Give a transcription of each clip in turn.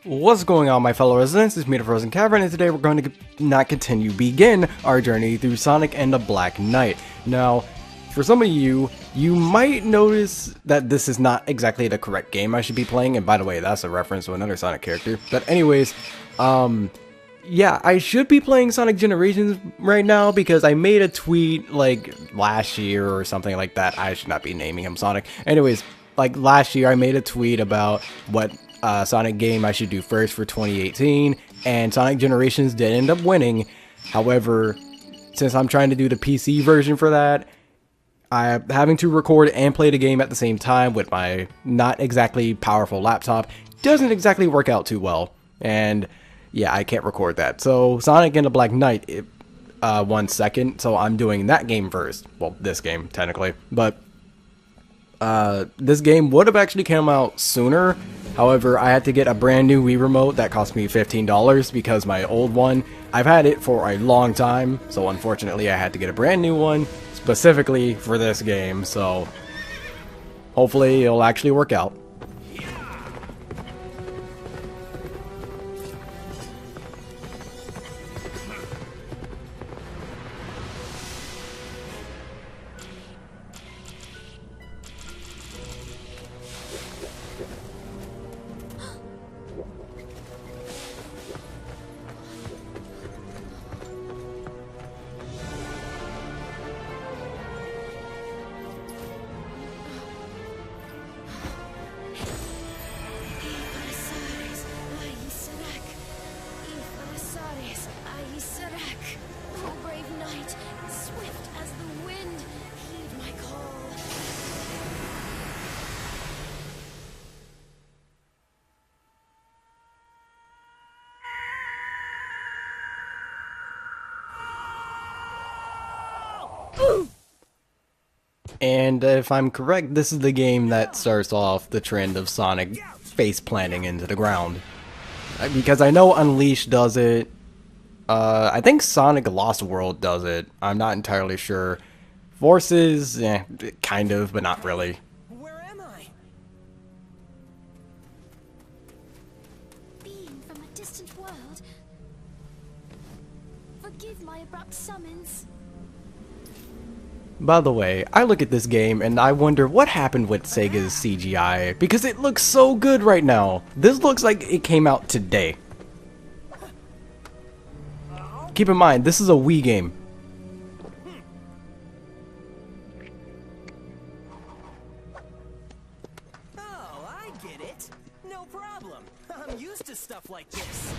What's going on, my fellow residents? It's me, TheFrozenCavern, and today we're going to begin our journey through Sonic and the Black Knight. Now, for some of you, you might notice that this is not exactly the correct game I should be playing, and by the way, that's a reference to another Sonic character. But anyways, yeah, I should be playing Sonic Generations right now because I made a tweet like last year or something like that. I should not be naming him Sonic. Anyways, like last year I made a tweet about what Sonic game I should do first for 2018, and Sonic Generations did end up winning. However, since I'm trying to do the PC version for that, I'm having to record and play the game at the same time with my not exactly powerful laptop. Doesn't exactly work out too well, and yeah, I can't record that. So Sonic and the Black Knight won second, so I'm doing that game first. Well, this game technically, but this game would have actually come out sooner. However, I had to get a brand new Wii remote that cost me $15 because my old one, I've had it for a long time, so unfortunately I had to get a brand new one specifically for this game, so hopefully it'll actually work out. And if I'm correct, this is the game that starts off the trend of Sonic face planting into the ground. Because I know Unleashed does it. I think Sonic Lost World does it. I'm not entirely sure. Forces, kind of, but not really. Where am I? Being from a distant world. Forgive my abrupt summons. By the way, I look at this game and I wonder what happened with Sega's CGI, because it looks so good right now. This looks like it came out today. Keep in mind, this is a Wii game. Oh, I get it. No problem. I'm used to stuff like this.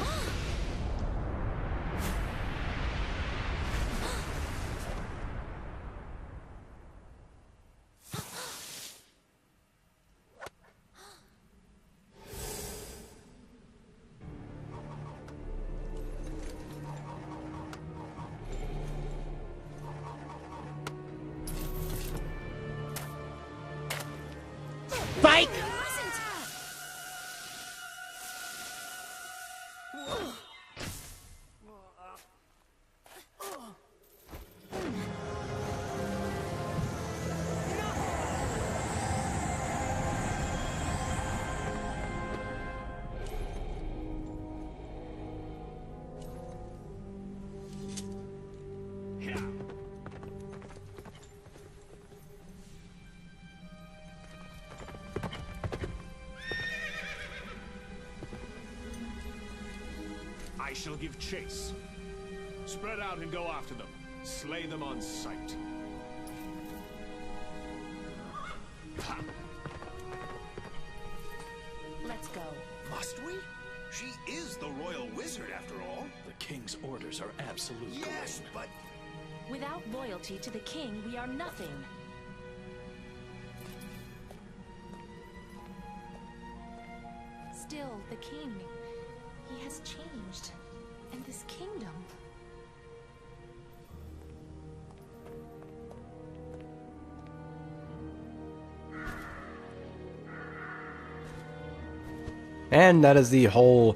Fight! I shall give chase. Spread out and go after them. Slay them on sight. Ha. Must we? She is the royal wizard, after all. The king's orders are absolute. Yes, Gawain. but Without loyalty to the king, we are nothing. Still, the king, he has changed. And this kingdom. And that is the whole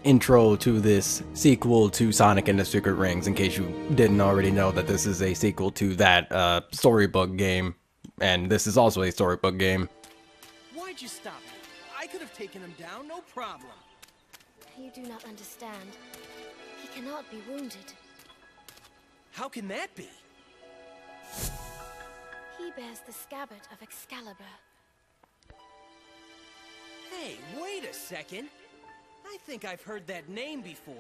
intro to this sequel to Sonic and the Secret Rings, in case you didn't already know that this is a sequel to that storybook game. And this is also a storybook game. Why'd you stop me? I could have taken him down, no problem. You do not understand. He cannot be wounded. How can that be? He bears the scabbard of Excalibur. Hey, wait a second. I think I've heard that name before.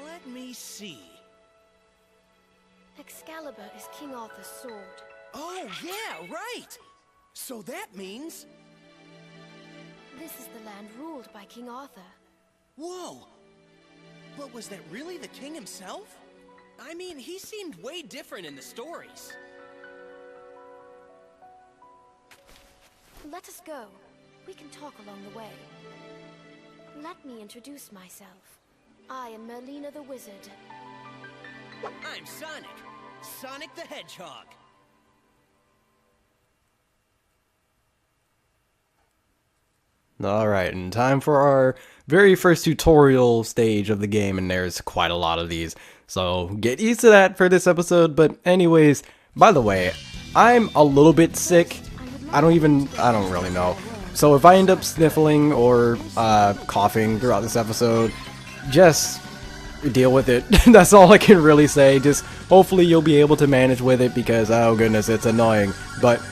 Let me see. Excalibur is King Arthur's sword. Oh, yeah, right! So that means... This is the land ruled by King Arthur. Whoa! But was that really the king himself? I mean, he seemed way different in the stories. Let us go. We can talk along the way. Let me introduce myself. I am Merlina the Wizard. I'm Sonic. Sonic the Hedgehog. Alright, and time for our very first tutorial stage of the game, and there's quite a lot of these. So get used to that for this episode, but anyways, by the way, I'm a little bit sick. I don't really know. So if I end up sniffling or coughing throughout this episode, just deal with it. That's all I can really say. Just hopefully you'll be able to manage with it, because oh goodness, it's annoying. But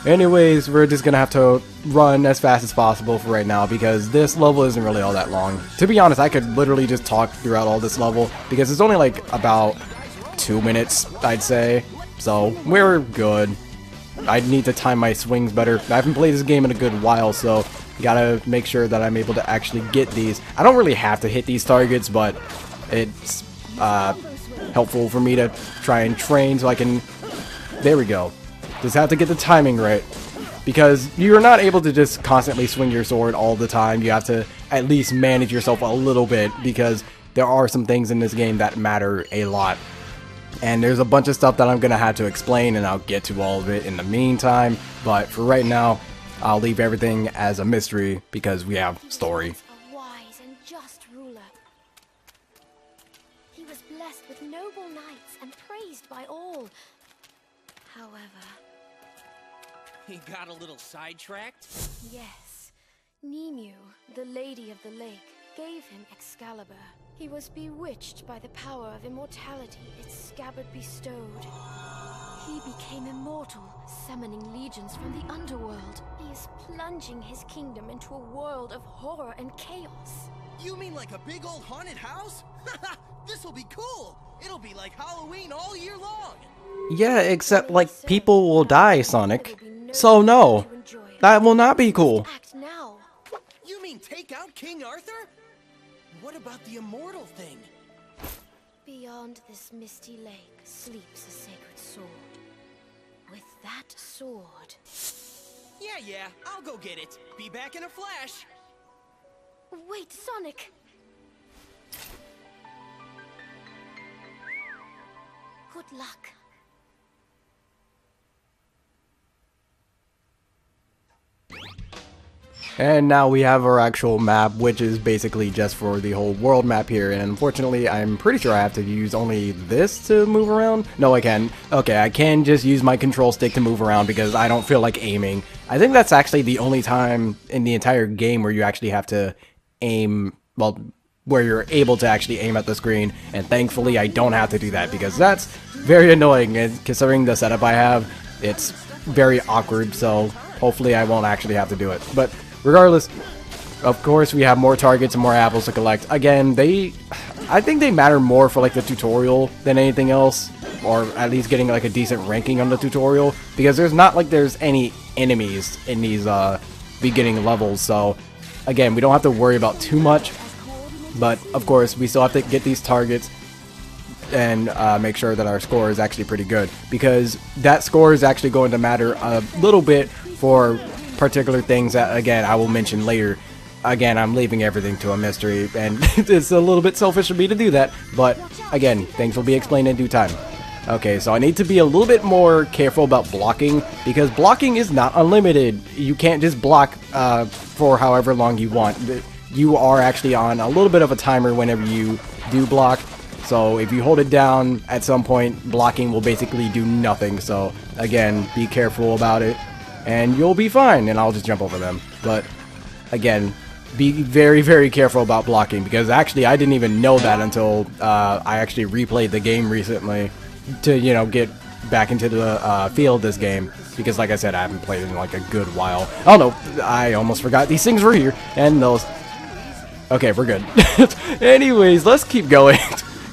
anyways, we're just gonna have to run as fast as possible for right now, because this level isn't really all that long. To be honest, I could literally just talk throughout all this level, because it's only like about 2 minutes, I'd say. So we're good. I need to time my swings better. I haven't played this game in a good while, so gotta make sure that I'm able to actually get these. I don't really have to hit these targets, but it's helpful for me to try and train so I can... There we go. Just have to get the timing right, because you're not able to just constantly swing your sword all the time. You have to at least manage yourself a little bit, because there are some things in this game that matter a lot. And there's a bunch of stuff that I'm going to have to explain, and I'll get to all of it in the meantime. But for right now, I'll leave everything as a mystery, because we have story. A wise and just ruler. He was blessed with noble knights and praised by all. However, He got a little sidetracked? yes, Nemu, the Lady of the Lake, gave him Excalibur. He was bewitched by the power of immortality its scabbard bestowed. He became immortal, summoning legions from the underworld. He is plunging his kingdom into a world of horror and chaos. You mean like a big old haunted house? This'll be cool! It'll be like Halloween all year long! Yeah, except like people will die, Sonic. So no, that will not be cool. Act now. You mean take out King Arthur? What about the immortal thing? Beyond this misty lake sleeps a sacred sword. With that sword... Yeah, I'll go get it. Be back in a flash. Wait, Sonic! Good luck. And now we have our actual map, which is basically just for the whole world map here. And unfortunately, I'm pretty sure I have to use only this to move around. No, I can. Okay, I can just use my control stick to move around, because I don't feel like aiming. I think that's actually the only time in the entire game where you actually have to aim, well, where you're able to actually aim at the screen. And thankfully, I don't have to do that, because that's very annoying. And considering the setup I have, it's very awkward. So hopefully I won't actually have to do it. But regardless, of course, we have more targets and more apples to collect. Again, I think they matter more for like the tutorial than anything else, or at least getting like a decent ranking on the tutorial, because there's not like there's any enemies in these beginning levels, so again, we don't have to worry about too much, but of course, we still have to get these targets and make sure that our score is actually pretty good, because that score is actually going to matter a little bit for particular things that, again, I will mention later. Again, I'm leaving everything to a mystery, and it's a little bit selfish of me to do that, but again, things will be explained in due time. Okay, so I need to be a little bit more careful about blocking, because blocking is not unlimited. You can't just block for however long you want. You are actually on a little bit of a timer whenever you do block, so if you hold it down at some point, blocking will basically do nothing. So again, be careful about it, and you'll be fine, and I'll just jump over them. But again, be very, very careful about blocking, because actually I didn't even know that until I actually replayed the game recently to, you know, get back into the feel of this game, because like I said, I haven't played it in like a good while. Oh no, I almost forgot these things were here, and those. Okay, we're good. Anyways, let's keep going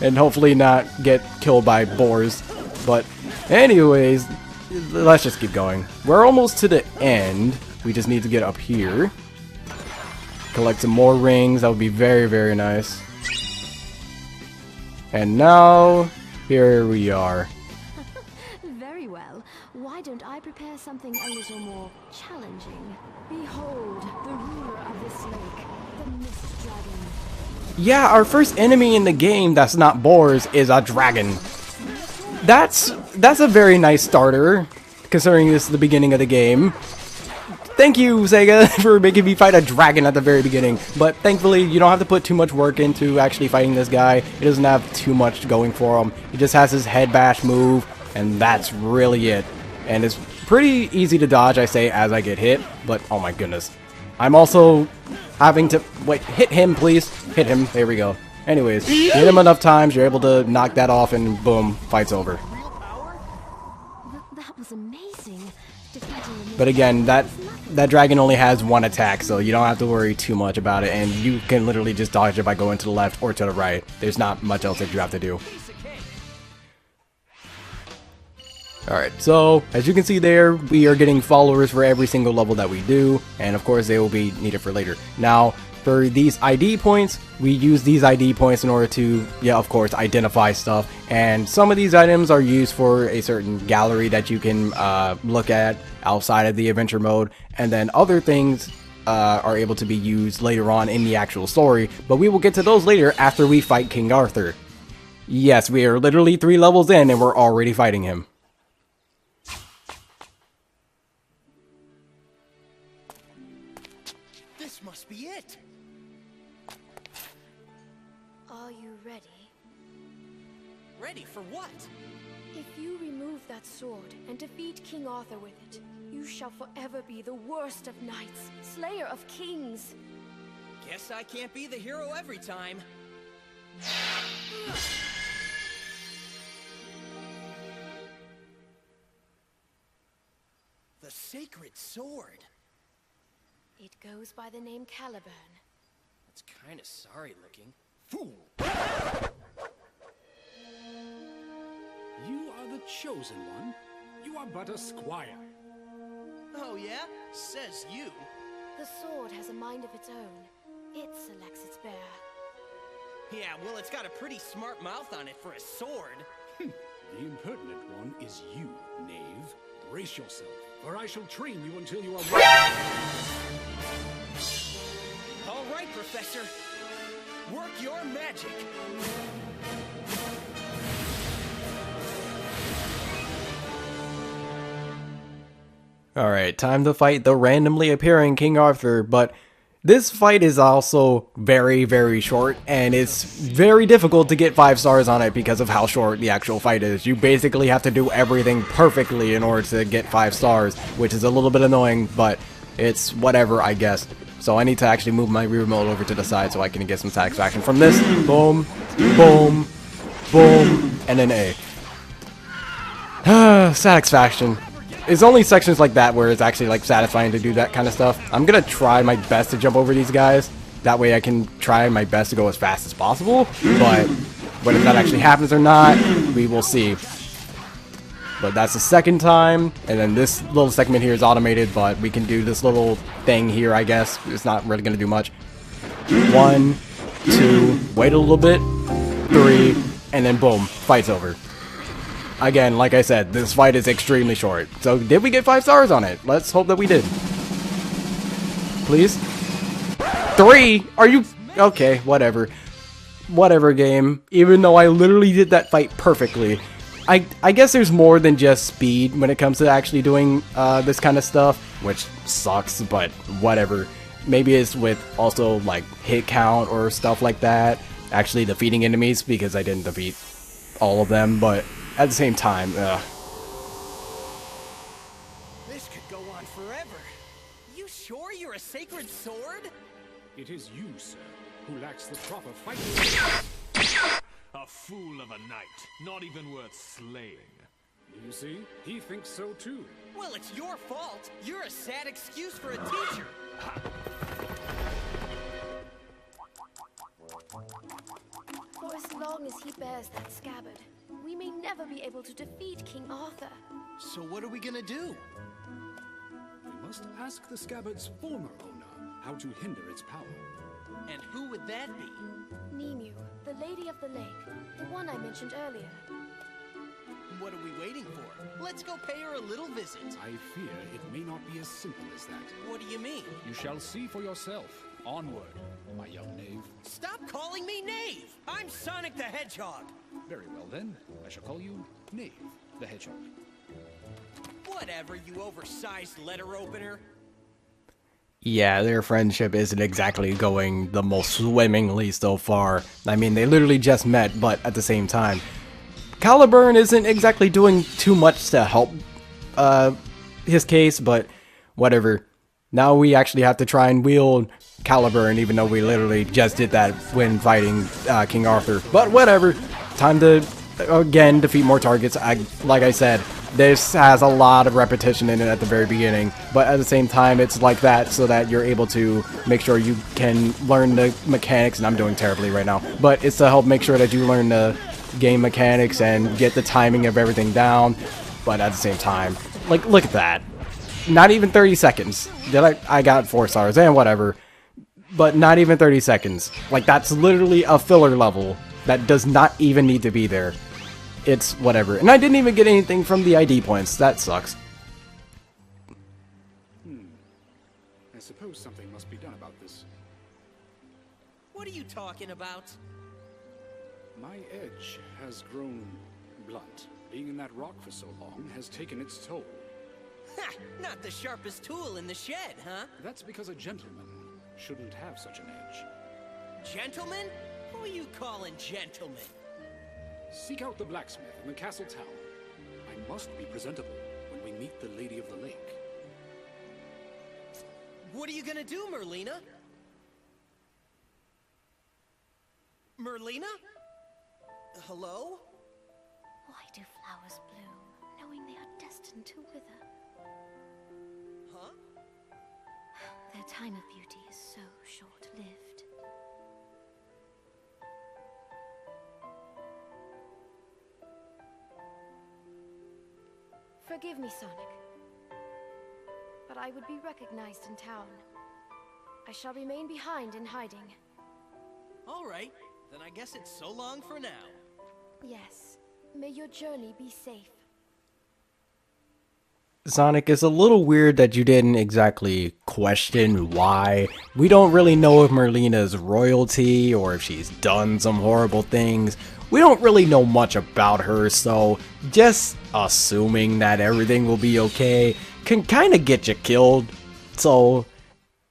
and hopefully not get killed by boars. But anyways, let's just keep going. We're almost to the end. We just need to get up here. Collect some more rings. That would be very, very nice. And now, here we are. Very well. Why don't I prepare something a little more challenging? Behold, the ruler of this lake, the Mist Dragon. Yeah, our first enemy in the game that's not boars is a dragon. That's a very nice starter, considering this is the beginning of the game. Thank you, Sega, for making me fight a dragon at the very beginning. But thankfully, you don't have to put too much work into actually fighting this guy. He doesn't have too much going for him. He just has his head bash move, and that's really it. And it's pretty easy to dodge, I say, as I get hit. But, oh my goodness. I'm also having to... Wait, hit him, please. Hit him. There we go. Anyways, hit him enough times, you're able to knock that off, and boom, fight's over. That was amazing. But again, that dragon only has one attack, so you don't have to worry too much about it, and you can literally just dodge it by going to the left or to the right. There's not much else that you have to do. Alright, so as you can see there, we are getting followers for every single level that we do, and of course they will be needed for later. Now, for these ID points, we use these ID points in order to, yeah, of course, identify stuff, and some of these items are used for a certain gallery that you can look at outside of the adventure mode, and then other things are able to be used later on in the actual story, but we will get to those later after we fight King Arthur. Yes, we are literally 3 levels in and we're already fighting him. This must be it. Are you ready? Ready for what? If you remove that sword and defeat King Arthur with it, you shall forever be the worst of knights, slayer of kings. Guess I can't be the hero every time. The sacred sword. It goes by the name Caliburn. It's kind of sorry looking. Fool! You are the chosen one. You are but a squire. Oh yeah? Says you. The sword has a mind of its own. It selects its bearer. Yeah, well, it's got a pretty smart mouth on it for a sword. The impertinent one is you, knave. Brace yourself, or I shall train you until you are ready. All right, Professor. Work your magic. Alright, time to fight the randomly appearing King Arthur, but this fight is also very, very short, and it's very difficult to get 5 stars on it because of how short the actual fight is. You basically have to do everything perfectly in order to get 5 stars, which is a little bit annoying, but it's whatever, I guess. So I need to actually move my remote over to the side so I can get some satisfaction from this. Boom, boom, boom, and then A. Satisfaction. It's only sections like that where it's actually like satisfying to do that kind of stuff. I'm gonna try my best to jump over these guys. That way I can try my best to go as fast as possible. But whether that actually happens or not, we will see. but that's the second time. And then this little segment here is automated, but we can do this little thing here, I guess. It's not really going to do much. 1, 2, wait a little bit, 3, and then boom, fight's over. Again, like I said, this fight is extremely short. So did we get 5 stars on it? Let's hope that we did. Please? 3? Are you... Okay, whatever. Whatever, game. Even though I literally did that fight perfectly. I guess there's more than just speed when it comes to actually doing this kind of stuff, which sucks, but whatever. Maybe it's with also like hit count or stuff like that. Actually defeating enemies, because I didn't defeat all of them, but at the same time, This could go on forever. You sure you're a sacred sword? It is you, sir, who lacks the proper fight. A fool of a knight, not even worth slaying. You see, he thinks so too. Well, it's your fault. You're a sad excuse for a teacher. For as long as he bears that scabbard, we may never be able to defeat King Arthur. So what are we gonna do? We must ask the scabbard's former owner how to hinder its power. And who would that be? Nemu, the Lady of the Lake, the one I mentioned earlier. What are we waiting for? Let's go pay her a little visit. I fear it may not be as simple as that. What do you mean? You shall see for yourself. Onward, my young knave. Stop calling me Knave! I'm Sonic the Hedgehog! Very well then, I shall call you Knave, the Hedgehog. Whatever, you oversized letter opener. yeah, their friendship isn't exactly going the most swimmingly so far. I mean, they literally just met, but at the same time, Caliburn isn't exactly doing too much to help his case, but whatever. Now we actually have to try and wield Caliburn, even though we literally just did that when fighting King Arthur. But whatever. Time to, again, defeat more targets. Like I said, this has a lot of repetition in it at the very beginning, but at the same time, it's like that so that you're able to make sure you can learn the mechanics, and I'm doing terribly right now, but it's to help make sure that you learn the game mechanics and get the timing of everything down, but at the same time, like, look at that. Not even 30 seconds. I got 4 stars, and whatever, but not even 30 seconds. Like, that's literally a filler level that does not even need to be there. It's whatever. And I didn't even get anything from the ID points. That sucks. I suppose something must be done about this. What are you talking about? My edge has grown blunt. Being in that rock for so long has taken its toll. Ha! Not the sharpest tool in the shed, huh? That's because a gentleman shouldn't have such an edge. Gentlemen? Who are you calling gentlemen? Seek out the blacksmith in the castle tower. I must be presentable when we meet the Lady of the Lake. What are you gonna do, Merlina? Merlina? Hello? Why do flowers bloom, knowing they are destined to wither? Huh? Their time of beauty is so short-lived. Forgive me, Sonic, but I would be recognized in town. I shall remain behind in hiding. All right, then I guess it's so long for now. Yes, may your journey be safe. Sonic, it's a little weird that you didn't exactly question why. We don't really know if Merlina's royalty or if she's done some horrible things. We don't really know much about her, so just assuming that everything will be okay can kind of get you killed. So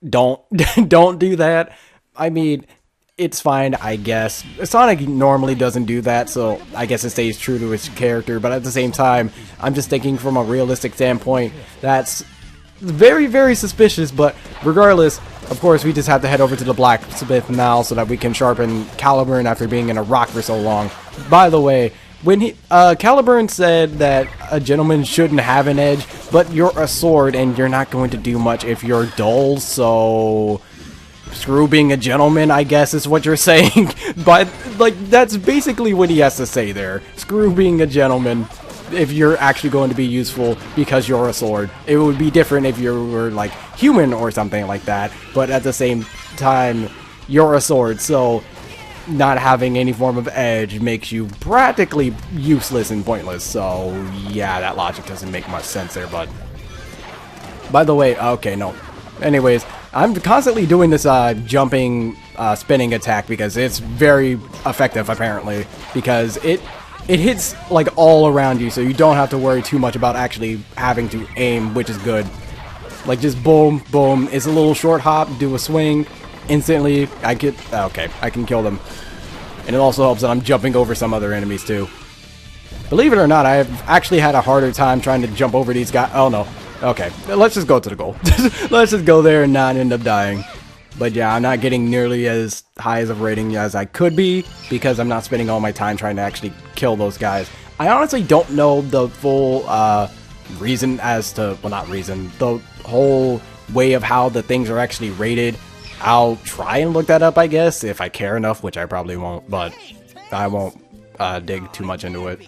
don't don't do that. I mean, it's fine, I guess. Sonic normally doesn't do that, so I guess it stays true to his character, but at the same time, I'm just thinking from a realistic standpoint, that's very, very suspicious, but regardless, of course, we just have to head over to the blacksmith now so that we can sharpen Caliburn after being in a rock for so long. By the way, when Caliburn said that a gentleman shouldn't have an edge, but you're a sword and you're not going to do much if you're dull, so screw being a gentleman, I guess is what you're saying. But, like, that's basically what he has to say there. Screw being a gentleman. if you're actually going to be useful because you're a sword. It would be different if you were like human or something like that, but at the same time, you're a sword, so not having any form of edge makes you practically useless and pointless. So yeah, that logic doesn't make much sense there. But by the way, okay, no. Anyways, I'm constantly doing this jumping, spinning attack because it's very effective apparently, because it hits like all around you, so you don't have to worry too much about actually having to aim, which is good. Like just boom, boom. It's a little short hop, do a swing, instantly I can kill them. And it also helps that I'm jumping over some other enemies too. Believe it or not, I have actually had a harder time trying to jump over these guys. Oh no. Okay, let's just go to the goal. Let's just go there and not end up dying. But yeah, I'm not getting nearly as high as a rating as I could be because I'm not spending all my time trying to actually kill those guys. I honestly don't know the full reason as to, well, not reason, the whole way of how the things are actually rated. I'll try and look that up, I guess, if I care enough, which I probably won't, but I won't dig too much into it.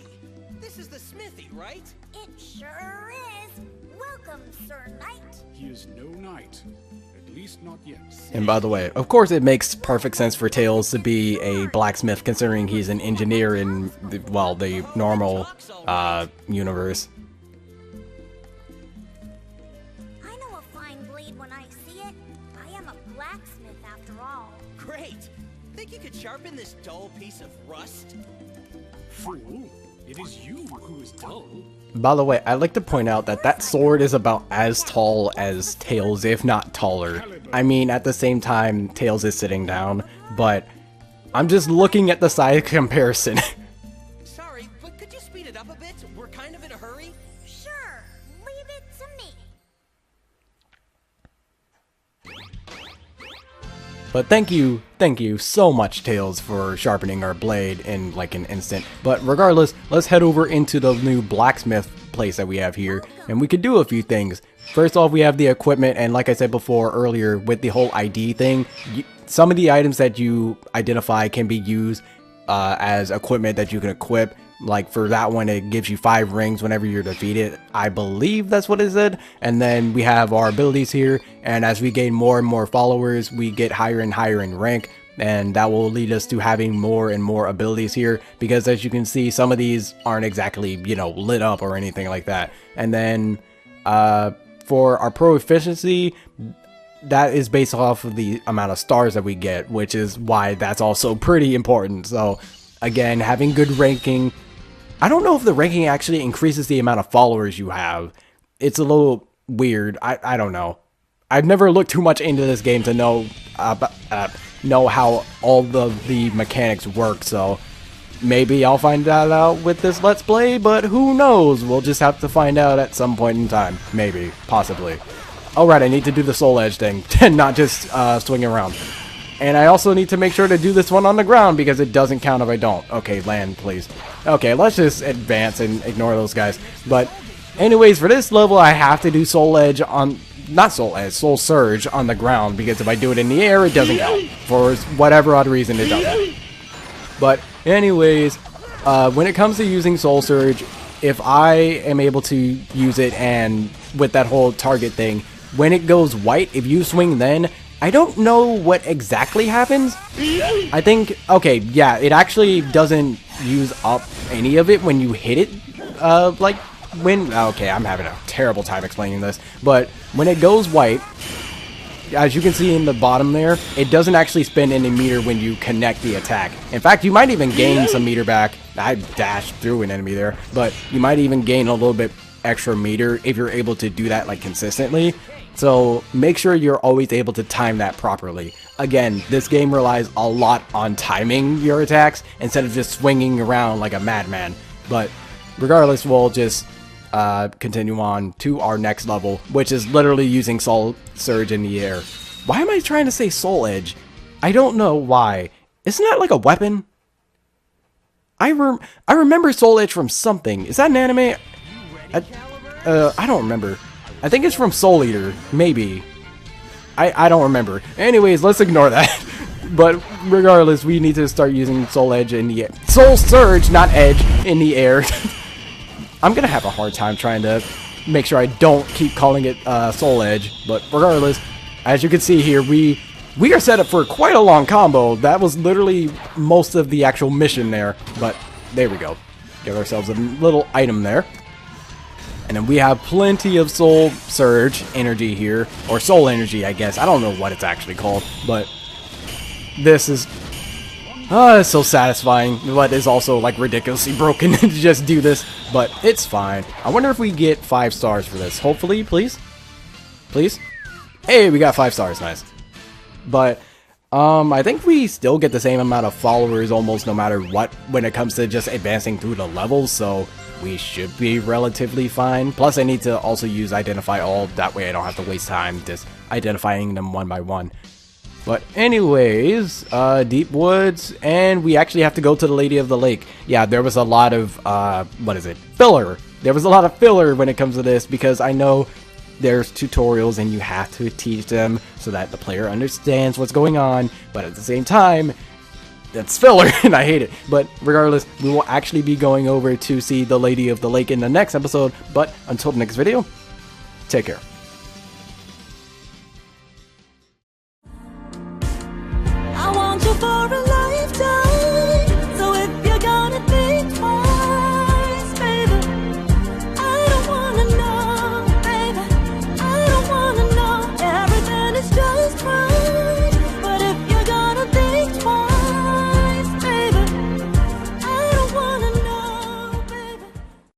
This is the smithy, right? It sure is. Welcome, Sir Knight. He is no knight. At least not yet. And by the way, of course it makes perfect sense for Tails to be a blacksmith, considering he's an engineer in, well, the normal universe. I know a fine blade when I see it. I am a blacksmith after all. Great. Think you could sharpen this dull piece of rust? Fool, it is you who is dull. By the way, I'd like to point out that that sword is about as tall as Tails, if not taller. I mean, at the same time, Tails is sitting down, but I'm just looking at the size comparison. Sorry, but could you speed it up a bit? We're kind of in a hurry. Sure, leave it to me. But thank you so much, Tails, for sharpening our blade in like an instant. But regardless, let's head over into the new blacksmith place that we have here, and we could do a few things. First off, we have the equipment, and like I said before earlier, with the whole ID thing, some of the items that you identify can be used as equipment that you can equip. Like for that one, it gives you 5 rings whenever you're defeated. I believe that's what it said. And then we have our abilities here, and as we gain more and more followers, we get higher and higher in rank, and that will lead us to having more and more abilities here, because as you can see, some of these aren't exactly, you know, lit up or anything like that. And then for our pro efficiency, that is based off of the amount of stars that we get, which is why that's also pretty important. So again, having good ranking, I don't know if the ranking actually increases the amount of followers you have. It's a little weird. I don't know. I've never looked too much into this game to know how all of the mechanics work, so maybe I'll find that out with this Let's Play, but who knows? We'll just have to find out at some point in time. Maybe. Possibly. Alright, I need to do the soul edge thing, and not just swing around. And I also need to make sure to do this one on the ground, because it doesn't count if I don't. Okay, land, please. Okay, let's just advance and ignore those guys. But anyways, for this level, I have to do soul edge on... not soul edge, soul surge on the ground, because if I do it in the air, it doesn't count. For whatever odd reason, it doesn't. But anyways, when it comes to using soul surge, if I am able to use it, and with that whole target thing, when it goes white, if you swing then, I don't know what exactly happens. I think, okay, yeah, it actually doesn't use up any of it when you hit it, like, when, okay, I'm having a terrible time explaining this, but when it goes white, as you can see in the bottom there, it doesn't actually spend any meter when you connect the attack. In fact, you might even gain some meter back. I dashed through an enemy there, but you might even gain a little bit extra meter if you're able to do that like consistently. So make sure you're always able to time that properly. Again, this game relies a lot on timing your attacks instead of just swinging around like a madman. But regardless, we'll just continue on to our next level, which is literally using Soul Surge in the air. Why am I trying to say Soul Edge? I don't know why. Isn't that like a weapon? I remember Soul Edge from something. Is that an anime? I don't remember. I think it's from Soul Eater, maybe. I don't remember. Anyways, let's ignore that. But regardless, we need to start using Soul Edge in the air. Soul Surge, not Edge, in the air. I'm gonna have a hard time trying to make sure I don't keep calling it Soul Edge, but regardless, as you can see here, we are set up for quite a long combo. That was literally most of the actual mission there, but there we go. Give ourselves a little item there. And then we have plenty of Soul Surge energy here, or Soul Energy, I guess. I don't know what it's actually called, but this is it's so satisfying, but is also like ridiculously broken to just do this, but it's fine. I wonder if we get 5 stars for this. Hopefully, please. Please. Hey, we got 5 stars, nice. But I think we still get the same amount of followers almost no matter what when it comes to just advancing through the levels, so we should be relatively fine. Plus, I need to also use Identify All, that way I don't have to waste time just identifying them one by one. But anyways, Deep Woods, and we actually have to go to the Lady of the Lake. Yeah, there was a lot of, filler. There was a lot of filler when it comes to this, because I know there's tutorials and you have to teach them so that the player understands what's going on, but at the same time, that's filler, and I hate it. But regardless, we will actually be going over to see the Lady of the Lake in the next episode, but until the next video, take care.